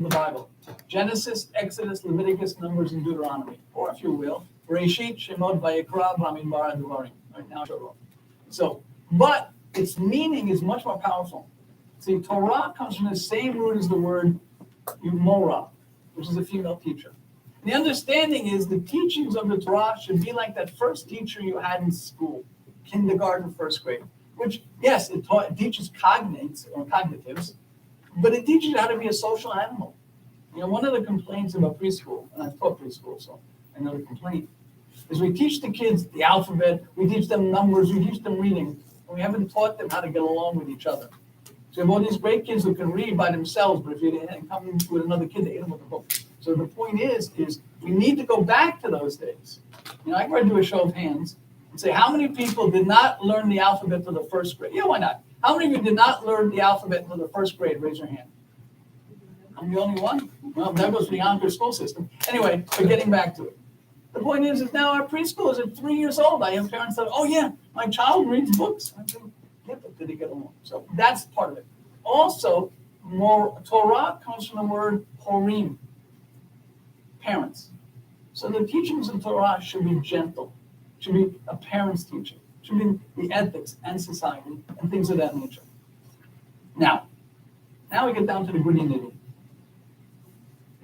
the Bible. Genesis, Exodus, Leviticus, Numbers, and Deuteronomy. Or if you will, Bereshit, Shemot, Vayikra, Bamidbar, and Devarim. Right now, so, but its meaning is much more powerful. See, Torah comes from the same root as the word Mora, which is a female teacher. The understanding is the teachings of the Torah should be like that first teacher you had in school, kindergarten, first grade, which, yes, it teaches cognates or cognitives, but it teaches you how to be a social animal. You know, one of the complaints about preschool, and I've taught preschool, so another complaint, is we teach the kids the alphabet, we teach them numbers, we teach them reading, and we haven't taught them how to get along with each other. So you have all these great kids who can read by themselves, but if you come with another kid, they hit them with a book. So the point is we need to go back to those days. You know, I could do a show of hands and say, how many people did not learn the alphabet to the first grade? Yeah, why not? How many of you did not learn the alphabet to the first grade? Raise your hand. I'm the only one? Well, that goes for the Yonkers school system. Anyway, we're getting back to it. The point is now our preschool is at 3 years old. I have parents that, oh yeah, my child reads books. I said, yeah, but did he get along? So that's part of it. Also, Torah comes from the word horim, parents. So the teachings of Torah should be gentle, should be a parent's teaching, should be the ethics and society and things of that nature. Now we get down to the gritty nitty.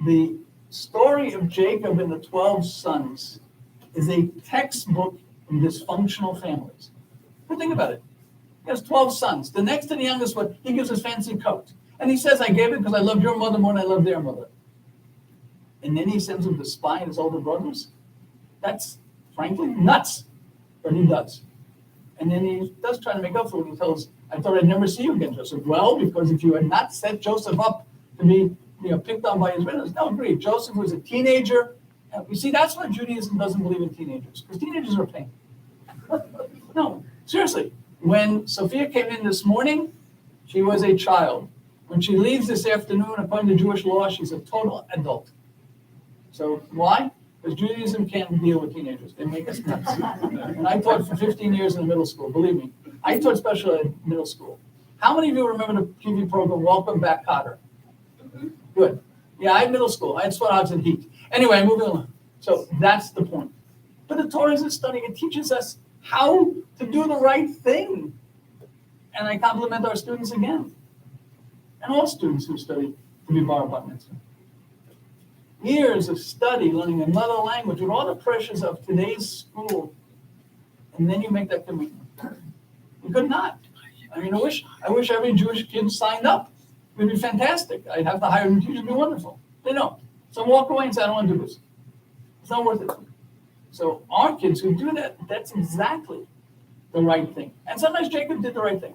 The story of Jacob and the 12 sons is a textbook in dysfunctional families. But think about it. He has 12 sons. The next to the youngest one, he gives his fancy coat. And he says, I gave it because I loved your mother more than I loved their mother. And then he sends him to spy on his older brothers. That's, frankly, nuts. But he does. And then he does try to make up for it. He tells, I thought I'd never see you again, Joseph. Well, because if you had not set Joseph up to be picked on by his relatives. No, agreed. Joseph was a teenager. You see, that's why Judaism doesn't believe in teenagers, because teenagers are a pain. No, seriously. When Sophia came in this morning, she was a child. When she leaves this afternoon, according to Jewish law, she's a total adult. So why? Because Judaism can't deal with teenagers. They make us nuts. And I taught for 15 years in the middle school. Believe me, I taught special ed middle school. How many of you remember the TV program Welcome Back, Kotter? Good. Yeah, I had middle school. I had sweat odds and heat. Anyway, moving on. So that's the point. But the Torah isn't studying. It teaches us how to do the right thing. And I compliment our students again. And all students who study to be bar mitzvah. Years of study, learning another language, with all the pressures of today's school. And then you make that commitment. You could not. I mean, I wish every Jewish kid signed up. It would be fantastic. I'd have to hire them. It would be wonderful. They don't. So walk away and say, I don't want to do this. It's not worth it. So our kids who do that, that's exactly the right thing. And sometimes Jacob did the right thing.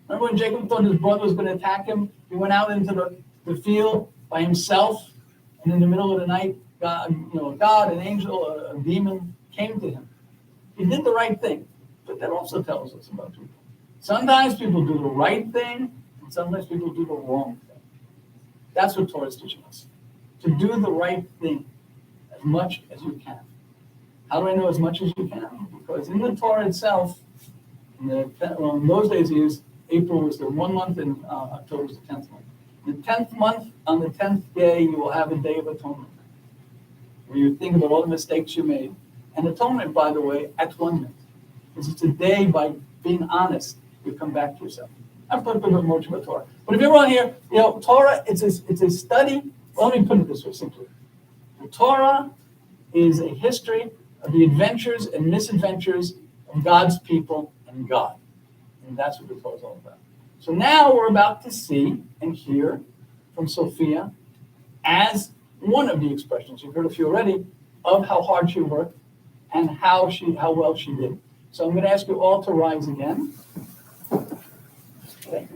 Remember when Jacob thought his brother was going to attack him? He went out into the field by himself, and in the middle of the night, God, an angel, a demon came to him. He did the right thing. But that also tells us about people. Sometimes people do the right thing, and sometimes people do the wrong thing. That's what Torah is teaching us. To do the right thing as much as you can. How do I know as much as you can? Because in the Torah itself, in those days, April was the 1 month and October was the 10th month. The 10th month, on the 10th day, you will have a day of atonement, where you think about all the mistakes you made. And atonement, by the way, atonement, because it's a day by being honest, you come back to yourself. I've talked a bit more about Torah. But if you're on here, Torah, it's a study. Well, let me put it this way simply. The Torah is a history of the adventures and misadventures of God's people and God. And that's what the Torah is all about. So now we're about to see and hear from Sophia as one of the expressions, you've heard a few already, of how hard she worked and how well she did. So I'm going to ask you all to rise again. Okay.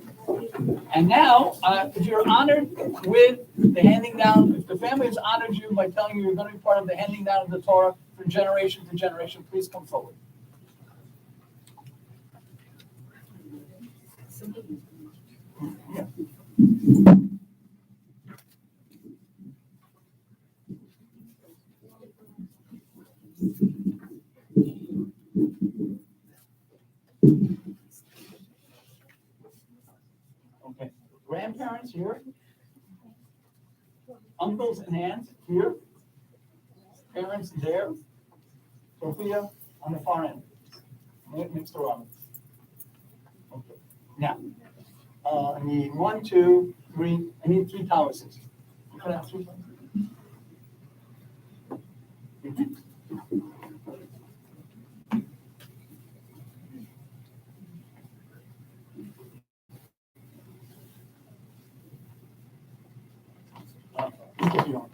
And now, if you're honored with the handing down, if the family has honored you by telling you you're going to be part of the handing down of the Torah from generation to generation, please come forward. Yeah. Okay. Grandparents here? Uncles and aunts here. Parents there. Sophia on the far end. Next to Robin. Okay. Now, I need 1, 2, 3. I need 3 taluses. You can have 3.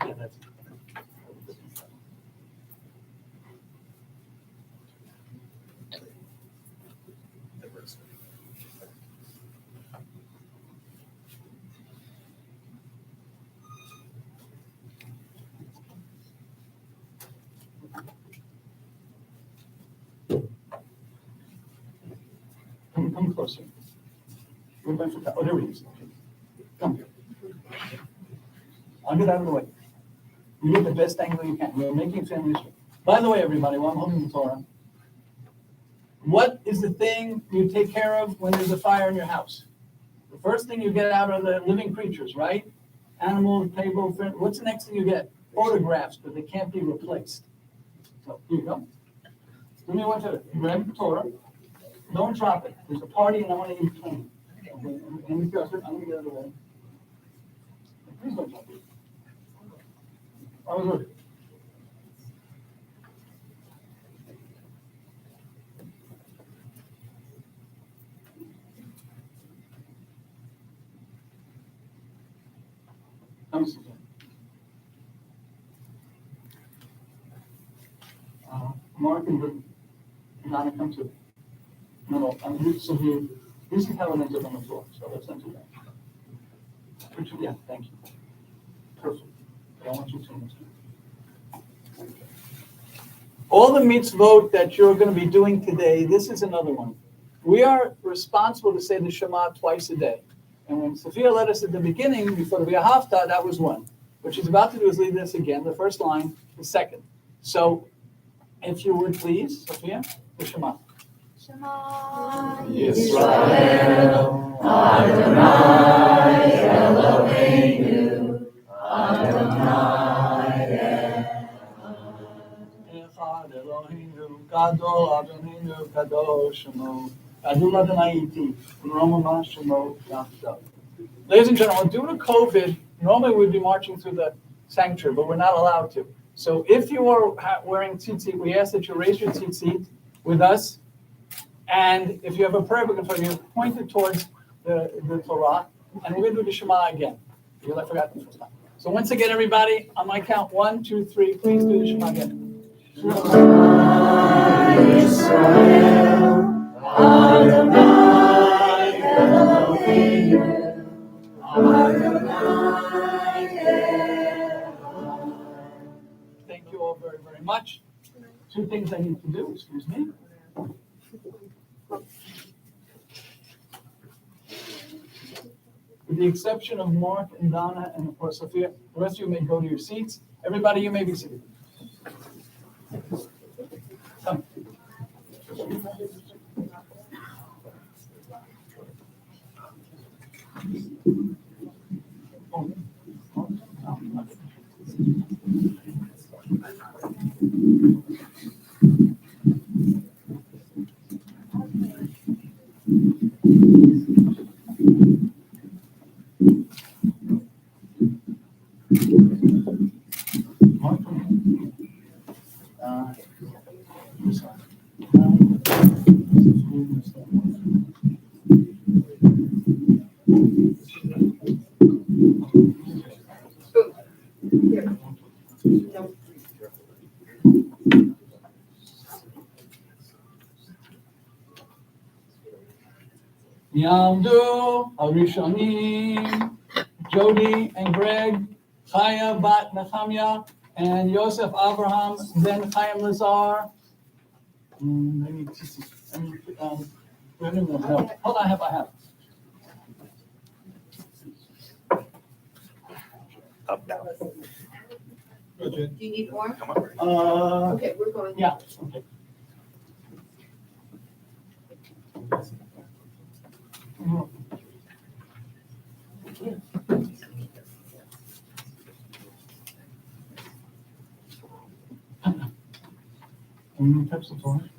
Yeah, that's it. Come closer. We're going for oh, there he is. Come here. I'll get out of the way. You get the best angle you can. We're making family history. By the way, everybody, while I'm holding the Torah, what is the thing you take care of when there's a fire in your house? The first thing you get out are the living creatures, right? Animals, table, what's the next thing you get? Photographs, but they can't be replaced. So here you go. Do me one favor. Grab the Torah. Don't drop it. There's a party and I want to eat clean. Okay? And I'm going to get out of the way. Please don't drop it. I was looking. Mark and Donna come to. No, so here, this is how it ends up on the floor. So let's enter that. Richard, yeah, thank you. Perfect. I don't want you to miss it. All the mitzvot that you're going to be doing today, this is another one. We are responsible to say the Shema twice a day. And when Sophia led us at the beginning, before the V'ahavta, that was one. What she's about to do is lead us again, the first line, the second. So, if you would please, Sophia, the Shema. Shema Yisrael, Adonai Eloheinu, Adonai Echad Eloheinu, Gadol Adonai Kadosh Shemo, Gadol Adonai Iti, Romama Shemo Yachdav. Ladies and gentlemen, due to COVID, normally we'd be marching through the sanctuary, but we're not allowed to. So if you are wearing tzitzit, we ask that you raise your tzitzit with us. And if you have a prayer book in front of you, point it towards the Torah. And we're going to do the Shema again. Because I forgot the first time. So once again, everybody, on my count, 1, 2, 3, please do the Shema again. Shema Yisrael, Adonai Eloheinu, Adonai Echad. Thank you all very, very much. 2 things I need to do, excuse me. With the exception of Mark and Donna and of course Sophia, the rest of you may go to your seats. Everybody, you may be seated. Come. Yamdu Arishonim, Jody and Greg, Chaya Bat Nechemia, and Yosef Abraham, Ben Chaim Lazar. Hold on, I have. Up, down. Do you need more? Come on. Okay, we're going. Yeah, okay. Any types of Torah?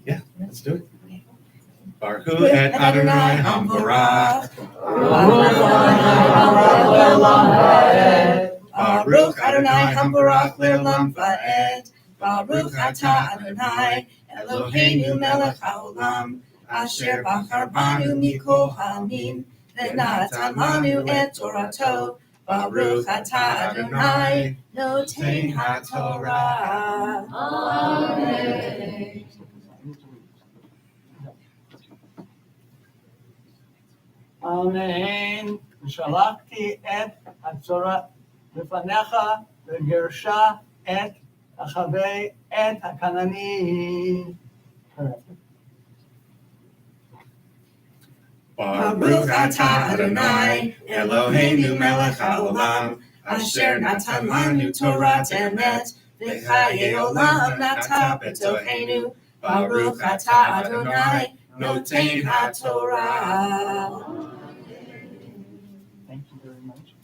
Yeah, let's do it. Baruch Hu et Adonai Hambarach. Baruch Adonai Hambarach le'olam va'ed. Baruch atah Adonai Eloheinu melech haolam. Asher bachar banu mikol ha'amim. Ve'natan lanu et Torato. Baruch atah Adonai noten haTorah. Amen. Amen. Shalachti et haTorah lefanecha v'gersha et achavei et haKanani. Baruch atah Adonai Eloheinu melech haolam. Asher natan lanu Torah emet. V'chayei olam nata b'tochenu. Baruch atah Adonai noten haTorah. Thank you very much.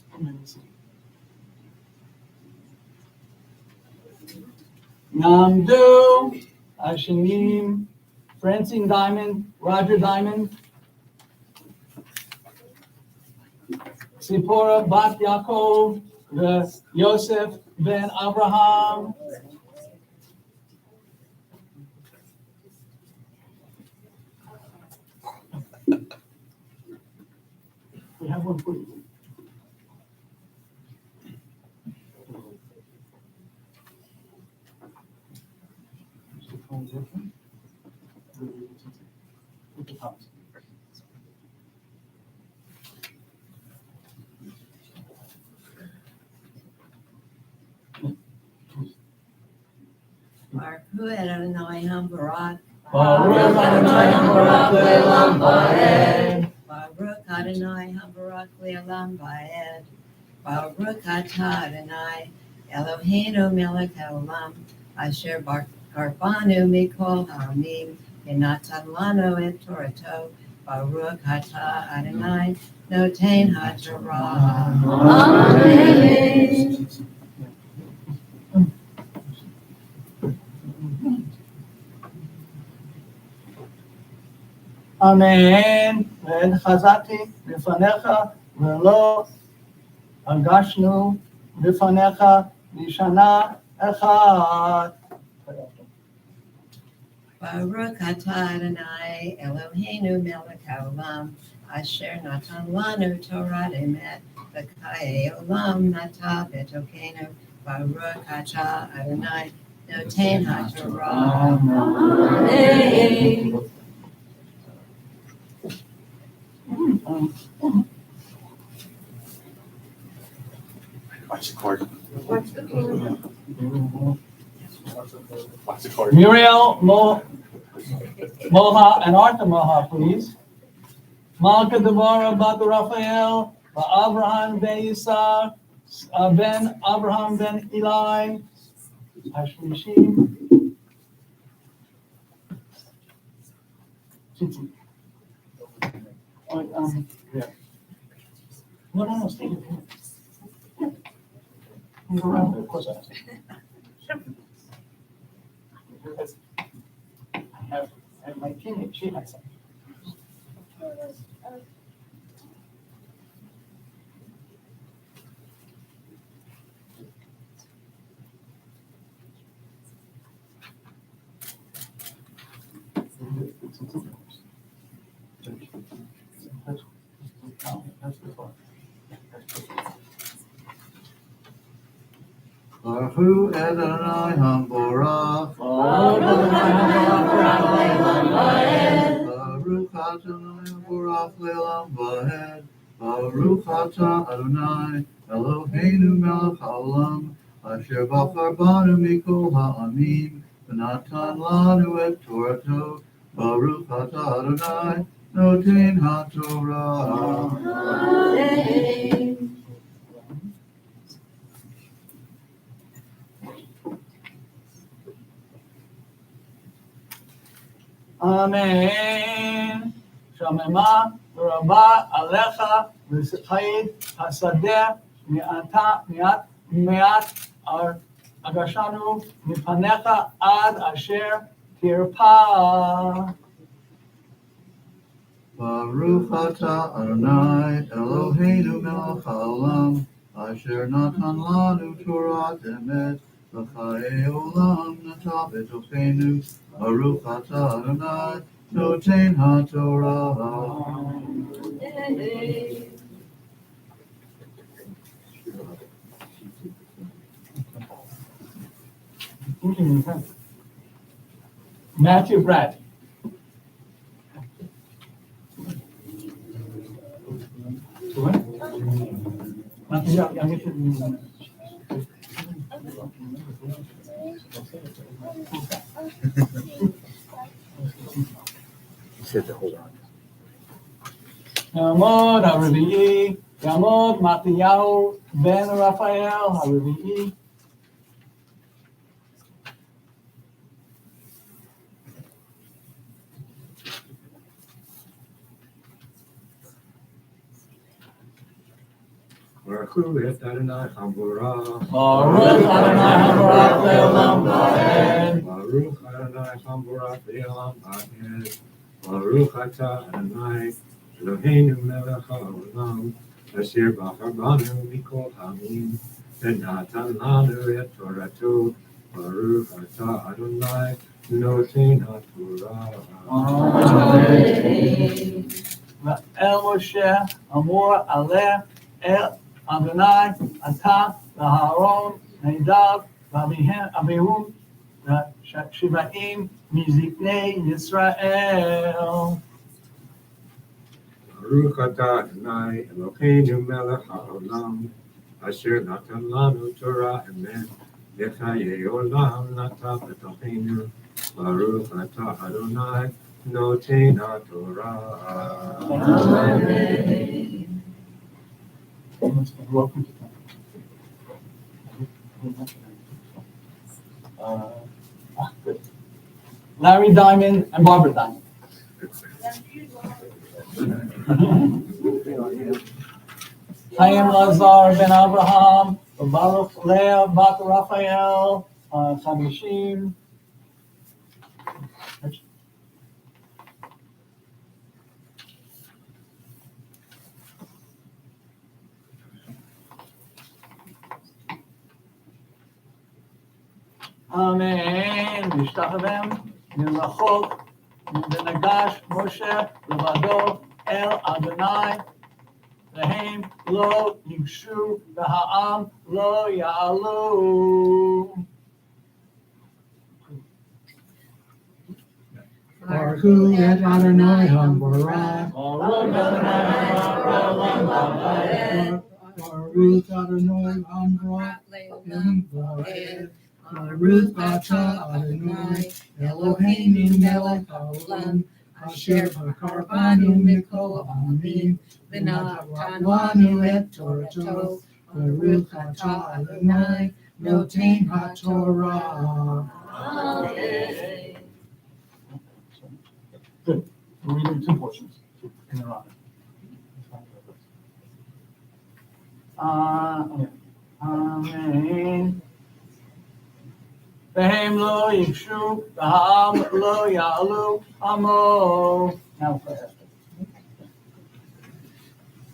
Namdu, Ashanim, Francine Diamond, Roger Diamond, Sipporah Bat Yaakov, Yosef ben Abraham. We have one for you. Baruch Hu et Adonai Hambarach. Baruch Adonai Hambarach le'olam va'ed. Baruch Adonai Hambarach le'olam va'ed. Baruch atah Adonai Eloheinu melech haolam. Asher bachar banu mikol ha'amim. Ve'natan lanu et Torato. Baruch atah Adonai noten haTorah. Amen. Amen. והתחזקתי לפניך ולא הרגשנו לפניך לשנה אחת. Baruch atah Adonai Eloheinu melech haolam. Asher natan lanu Torah emet. V'chayei olam nata b'tochenu. Baruch atah Adonai noten haTorah. Amen. Watch the cord. Watch the cord. Watch the cord. Muriel Moha and Arthur Moha, please. Malka Deborah Bat Raphael, Abraham ben Yisar, Ben Abraham ben Eli, Hashlishim. Yeah. No, stay here. Yeah. Move around, of course I have. I have my teammate, she has some. Baruch Hu Adonai Hambarach. Baruch Adonai Hambarach le'olam va'ed. Baruch atah Adonai Eloheinu melech haolam. Asher bachar banu mikol ha'amim. V'natan lanu et Torato. Baruch atah Adonai noten haTorah. Amen. Amen. שממה ורבה עליך וחיית השדה מעט הגשנו מפניך עד אשר תרפא. Baruch atah Adonai Eloheinu melech haolam asher natan lanu Torah emet v'chayei olam nata b'tochenu. Baruch atah Adonai noten haTorah. Matthew Brad. You said to hold on. יעמוד הרביעי, יעמוד מתתיהו בן רפאל הרביעי. Baruch et Adonai Hamborah. Baruch Adonai Hamborach le'olam va'ed. Baruch Adonai Hamborach le'olam va'ed. Baruch atah Adonai Eloheinu melech haolam asher bachar banu mikol hamim v'natan lanu et Torato. Baruch atah Adonai noten haTorah. ואל משה אמור עלה אל אדוני אתה ואהרון נדב ואביהו שבעים מזקני ישראל. Baruch atah Adonai Eloheinu melech haolam asher natan lanu Torah emet v'chayei olam nata b'tochenu. Baruch atah Adonai noten haTorah. Welcome to Larry Diamond and Barbara Diamond. Chaim Lazar ben Abraham, Baruch Leah bat Raphael, Chamishim. Amen. V'yishtachavam milachot v'nagash Moshe levado el Adonai v'hem lo yigshu v'ha'am lo ya'alu. Baruch et Adonai Hamborah. Baruch Adonai ha'olam v'ha'ed. Baruch Adonai Hamborah. Baruch atah Adonai Eloheinu melech haolam asher bachar banu mikol hamim v'natan lanu et Torato. Baruch atah Adonai noten haTorah. Good. We're reading two portions in a row. Okay. Amen. V'hem lo yigshu, v'ha'am lo ya'alu, amo. Now for Esther.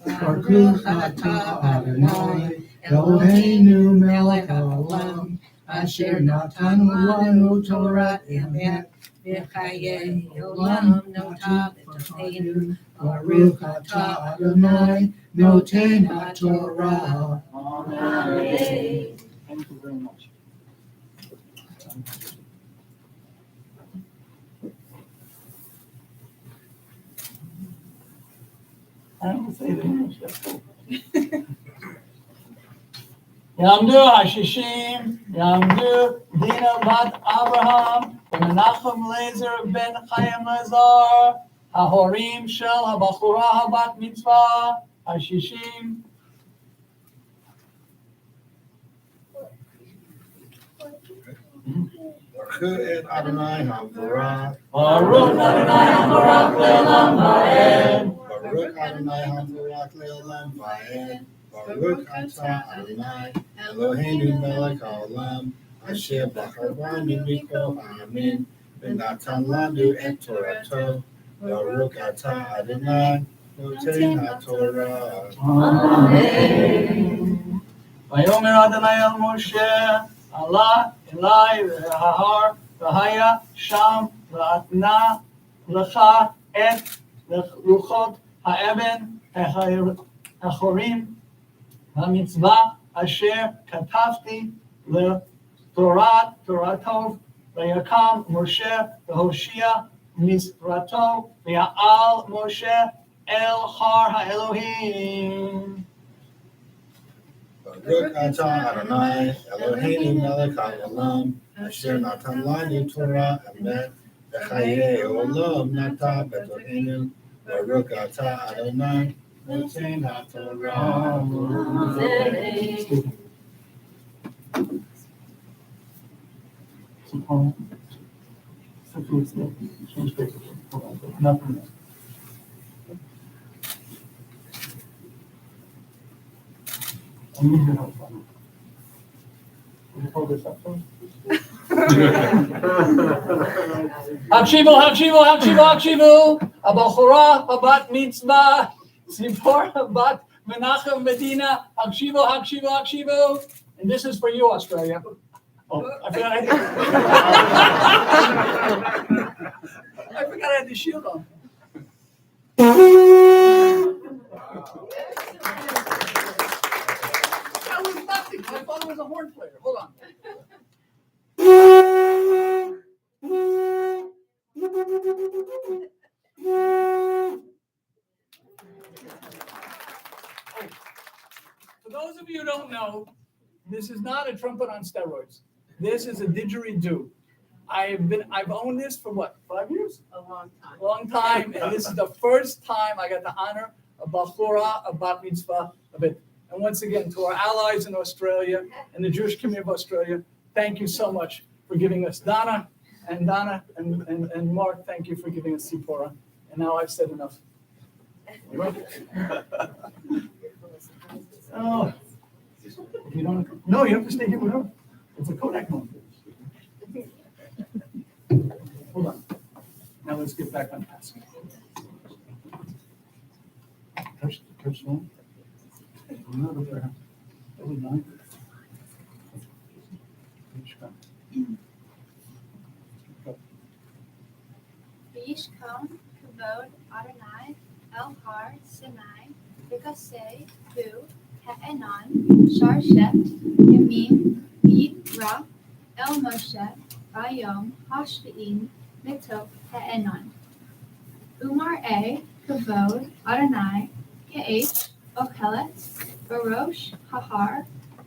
Baruch atah Adonai Eloheinu melech haolam asher natan lanu Torah emet v'chayei olam nata b'tochenu. Baruch atah Adonai noten haTorah. Amen. Thank you very much. I don't say the English. Yamdu Hashishim, Yamdu Dina bat Abraham, Menachem Lezer ben Chaim Lazar, Hahorim shel Habachura habat mitzvah, Hashishim. Baruch et Adonai Hamvorach. Baruch Adonai Hamvorach Le'olam Va'ed. Baruch Adonai Hamvorach Le'olam Va'ed. Baruch atah Adonai Eloheinu melech haolam asher b'charvanu mikol ha'amin v'natan lanu et Torato. Baruch atah Adonai noten haTorah. Amen. Vayomer Adonai el Moshe, Allah Elai v'hahar v'haya sham v'atna lecha et luchot ha'eben hachorim ha'mitzvah asher katafti Toratov v'yakam Moshe v'hoshia Mizrato v'ya'al Moshe el har ha'Elohim. Baruch atah Adonai Eloheinu melech haolam asher natan lanu Torah emet v'chayei olam nata b'torenu. Baruch atah Adonai noten haTorah. Nothing. I need your help. Will you hold this up for me? Hakshivu, Abachora, Habat Mitzvah, Zipporah, Habat Menachem Medina, Hakshivu. And this is for you, Australia. Oh, I forgot I had the shield on. That was nothing. I thought it was a horn player. Hold on. For those of you who don't know, this is not a trumpet on steroids. This is a didgeridoo. I've owned this for what, 5 years? A long time. Long time, and this is the first time I got the honor of Bachora, a bat mitzvah of it. And once again, to our allies in Australia and the Jewish community of Australia, thank you so much for giving us Donna and Mark, thank you for giving us Zipporah. And now I've said enough. Oh, if you don't, no, you have to stay here with her. It's a Kodak moment. Hold on. Now let's get back on task. Touch one. Another there. That was nine. V'yishkom kavod Adonai el har Sinai v'kasei hu ha'enon sharshet yamim v'yikra el Moshe v'yom hashvi'im mitov ha'enon. Umar kavod Adonai ke'esh okelet barosh hahar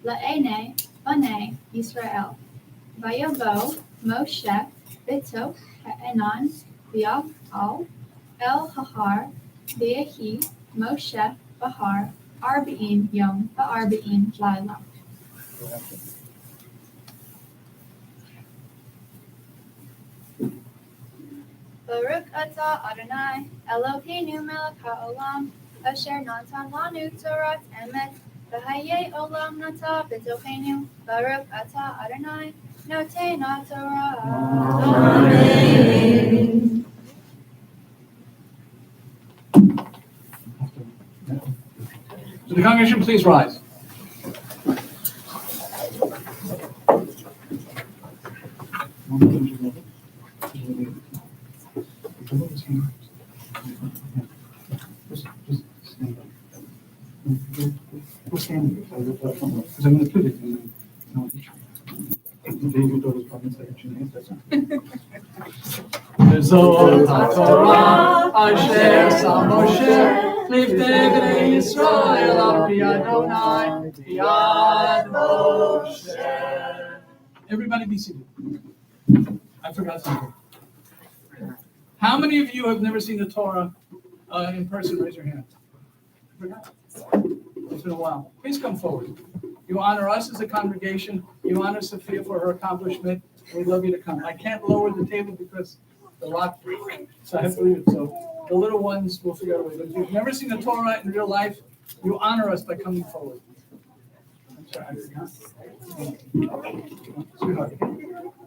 la'enei banei Yisrael. Vayavo Moshe mitov ha'enon v'yafal el hahar v'yehi Moshe bahar arba'in yom v'arba'in laila. Baruch atah Adonai Eloheinu melech haolam asher natan lanu Torat emet v'hayei olam nata b'tochenu. Baruch atah Adonai noten haTorah. Amen. So the congregation, please rise. Just stand up. We'll stand because I'm going to put it in David daughter's promise that you name that's Zot HaTorah Asher Sam Moshe Lifnei Bnei Yisrael Al Pi Adonai Yad Moshe. Everybody be seated. I forgot something. How many of you have never seen the Torah in person? Raise your hand. I forgot. It's been a while. Please come forward. You honor us as a congregation. You honor Sophia for her accomplishment. We'd love you to come. I can't lower the table because the rock, so I have to leave it. So the little ones, we'll figure out a way. But if you've never seen the Torah in real life, you honor us by coming forward. I'm sorry. Sweetheart.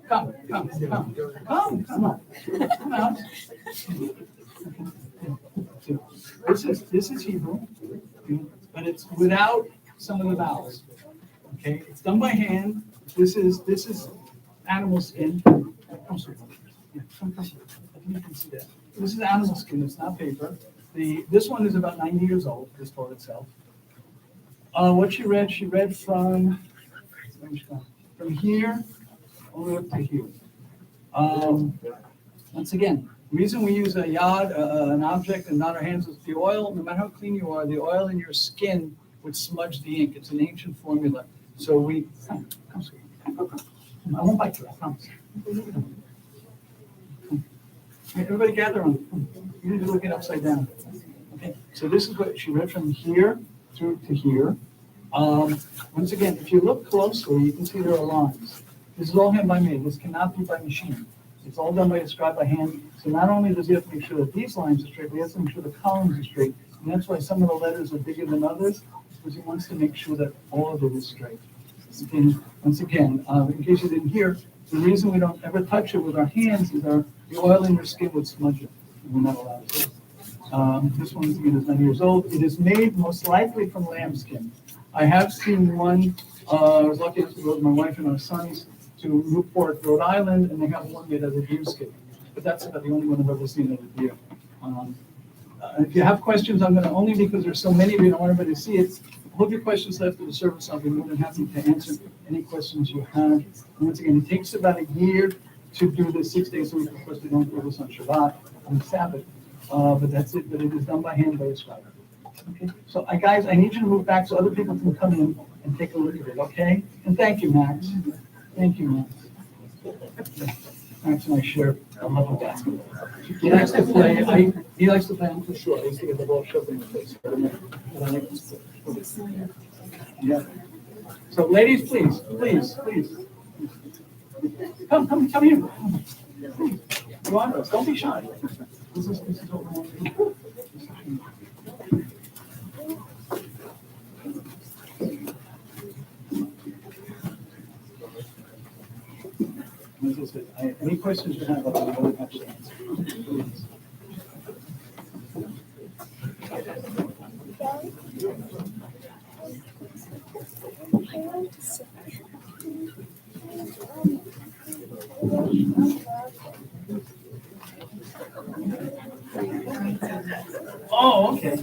Come on. Come out. This is Hebrew, but it's without some of the vowels. Okay, it's done by hand. This is animal skin. Come, sweetheart. Yeah, come. I think you can see that. This is animal skin. It's not paper. This one is about 90 years old. This Torah itself. What she read from here all the way up to here. Once again, the reason we use a yad, an object, and not our hands is the oil. No matter how clean you are, the oil in your skin would smudge the ink. It's an ancient formula. So we come, sweetie. Come. I won't bite you. I promise. Come. Everybody gather on. You need to look it upside down. Okay. So this is what she read from here through to here. Once again, if you look closely, you can see there are lines. This is all hand by me. This cannot be by machine. It's all done by a scribe by hand. So not only does he have to make sure that these lines are straight, but he has to make sure the columns are straight. And that's why some of the letters are bigger than others, because he wants to make sure that all of it is straight. And once again, in case you didn't hear, the reason we don't ever touch it with our hands is the oil in your skin would smudge it. And we're not allowed to. This one is 9 years old. It is made most likely from lambskin. I have seen one. I was lucky to go with my wife and our sons to Newport, Rhode Island, and they have one made out of deer skin. But that's about the only one I've ever seen out of deer. If you have questions, I'm going to, only because there's so many of you, I don't want everybody to see it. Hold your questions left for the service. I'll be more than happy to answer any questions you have. And once again, it takes about a year to do this 6 days a week. Of course, we don't do this on Shabbat, on Sabbath. But that's it. But it is done by hand by a scribe. Okay. So, guys, I need you to move back so other people can come in and take a look at it. Okay. And thank you, Max. Thank you, Max. Max and I share a love of basketball. He likes to play. He likes to play. I'm for sure. I used to get the ball shoved in the face. But I like to play. Yeah. So, ladies, please. Come here. Please. You honor us. Don't be shy. This is what we want to do. As I said, any questions you have, I'll be really happy to answer. Please. Oh, okay.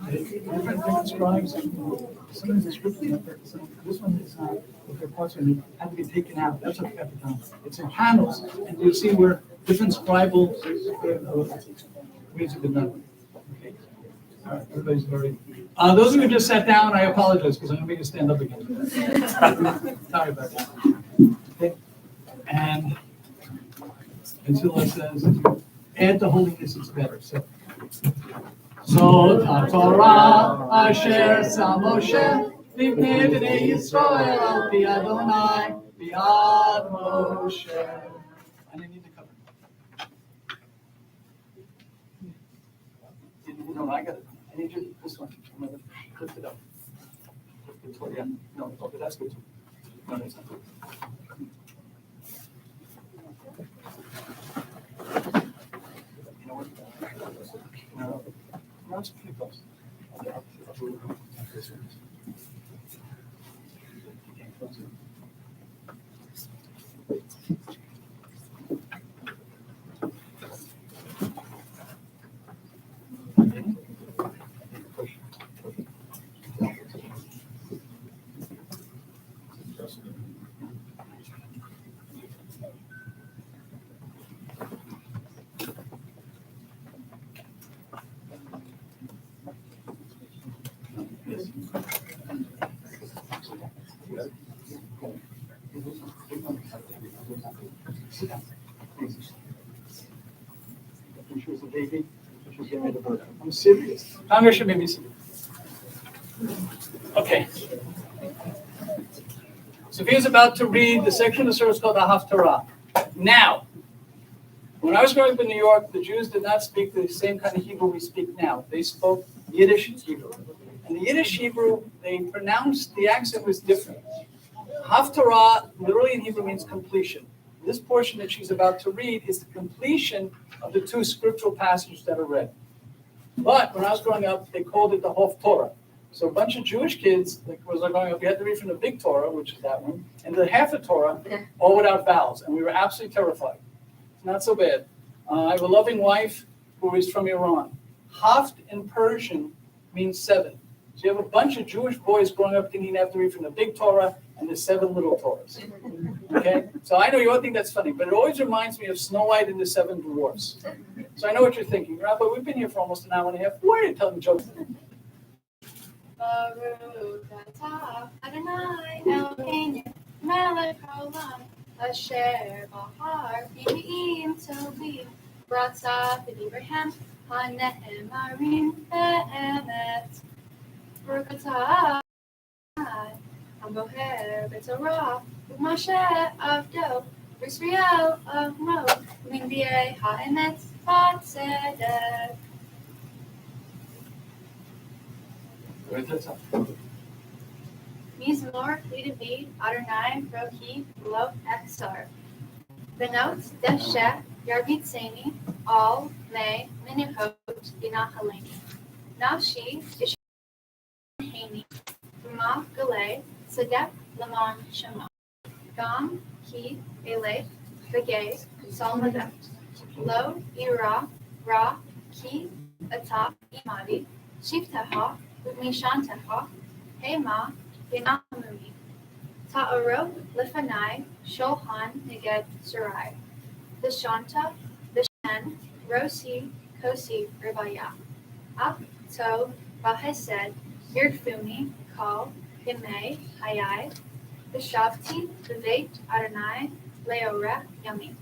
Different scribes, sometimes it's scripted, this one is not, if there are parts of it have to be taken out, that's what we have to do. It's in panels, and you see where different scribal ways have been done. Okay. All right, everybody's very, those of you who just sat down, I apologize, because I'm gonna make you stand up again. Sorry about that. Okay. And Zilla says, add to holiness, it's better. So Torah asher sa Moshe lifnei bnei Yisrael al pi Adonai bi'ad Moshe. And I need to cover. No, I got it. I need you this one. I'm gonna lift it up. Yeah. No, okay, that's good too. No, that's not good. You know what? No, it's pretty close. This one. Sit down. When she was a baby, she was getting rid of her. I'm serious. Congress should make me serious. Okay. Sophia's about to read the section of the service called the Haftarah. Now, when I was growing up in New York, the Jews did not speak the same kind of Hebrew we speak now. They spoke Yiddish Hebrew. And the Yiddish Hebrew, they pronounced, the accent was different. Haftarah, literally in Hebrew, means completion. This portion that she's about to read is the completion of the two scriptural passages that are read. But when I was growing up, they called it the Hof Torah. So a bunch of Jewish kids, like was growing up, we had to read from the big Torah, which is that one, and the half the Torah, all without vowels, and we were absolutely terrified. It's not so bad. I have a loving wife who is from Iran. Haft in Persian means seven. So you have a bunch of Jewish boys growing up thinking they have to read from the big Torah and the seven little Torahs. Okay? So I know you all think that's funny, but it always reminds me of Snow White and the Seven Dwarfs. So I know what you're thinking. Rabbi, we've been here for almost an hour and a half. Why are you telling jokes? Baruch atah Adonai Eloheinu melech haolam asher bahar b'mi'im tovim b'ratzah v'divrei ha'ne'emarim be'emet. Baruch atah Adonai haboher b'torah u'Moshe avdo v'Yisrael amo u'minbi'ei ha'emet v'tzedek. Mizmor David Adonai Rohi Lo Exar. Benot Deshe Yarbitzeni Al Me Minuhot Inahaleni. Nafshi Ishani Ma Gale Sadek Laman Shema. Gam Ki Ele Begay Salmadet. Lo Ira Ra Ki Ata Imadi Shiftaha Mishantaha, Hema, Vinamuni, Ta'aro, Lifanai, Shulhan, Neged, Sarai, Vishanta, Vishan, Rosi, Kosi, Ribaya, Ak, To, Bahesed, Yirfumi, Kal, Hime, Hayai, Vishavti, Vivate, Adonai, Leora, Yami.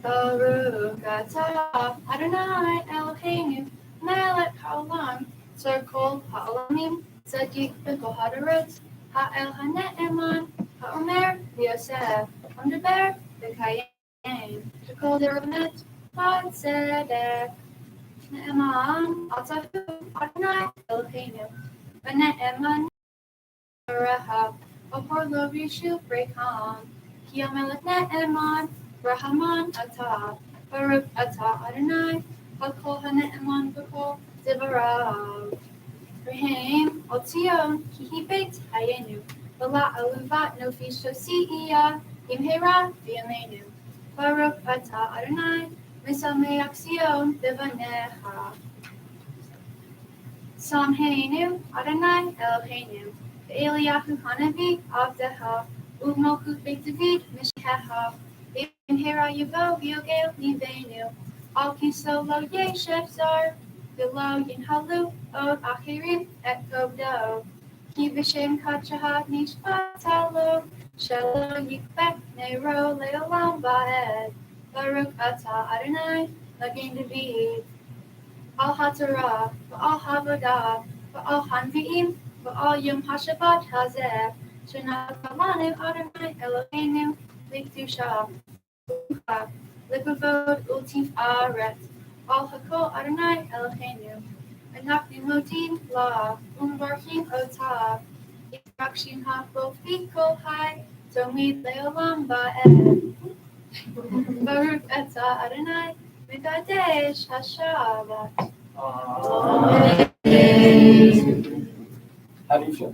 Baruch atah Adonai Eloheinu melech haolam tzarkol ha'olamim tzadik b'kol hadarot ha'el ha'ne'eman ha'omer v'yosef ha'medaber v'kayim b'kol deromet v'tzedek ne'eman atahu Adonai Eloheinu v'ne'eman v'reha v'por lo v'yishuv b'rekam ki ha'melech ne'eman Rahaman atah, Baruch atah Adonai, Hakol hane'eman b'kol divarav. Rehaim al Tzion, ki hi beit hayenu, v'la aluvat nofi shosi'iyah, imhera v'yameinu. Baruch atah Adonai, misameach Tzion v'vanecha. Samheinu Adonai Eloheinu, v'Eliyahu hanavi avdeha, u'malchut beit David mishkeha. Hera Yavo Yogel Nivenu, Al Kisolo Yeshev Zar, Below Yinhalu, Od Achirim et Gobdo, Ki Vishem Kachahat Nishpatalo, Shelo Yikbek Nero Leolam Baed, Baruch Atah Adonai, Magen David, Al HaTorah, Al Havodah, Al Hanviim, Al Yom HaShabbat Hazeh, Shana Kalanu Adonai Eloheinu, Liktusha. Libavod ultif aret, al hakol Adonai Eloheinu, anachnu modim la, umbarchim otav, yitrakshim hafo fikol hai, tomid leolam ba'ed. Baruch atah Adonai, mekadesh hashavat. How do you feel?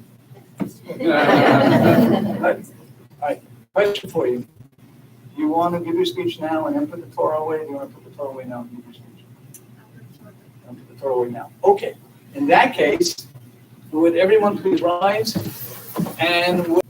All right, question for you. Do you want to give your speech now and then put the Torah away? Do you want to put the Torah away now and give your speech? And put the Torah away now. Okay. In that case, would everyone please rise and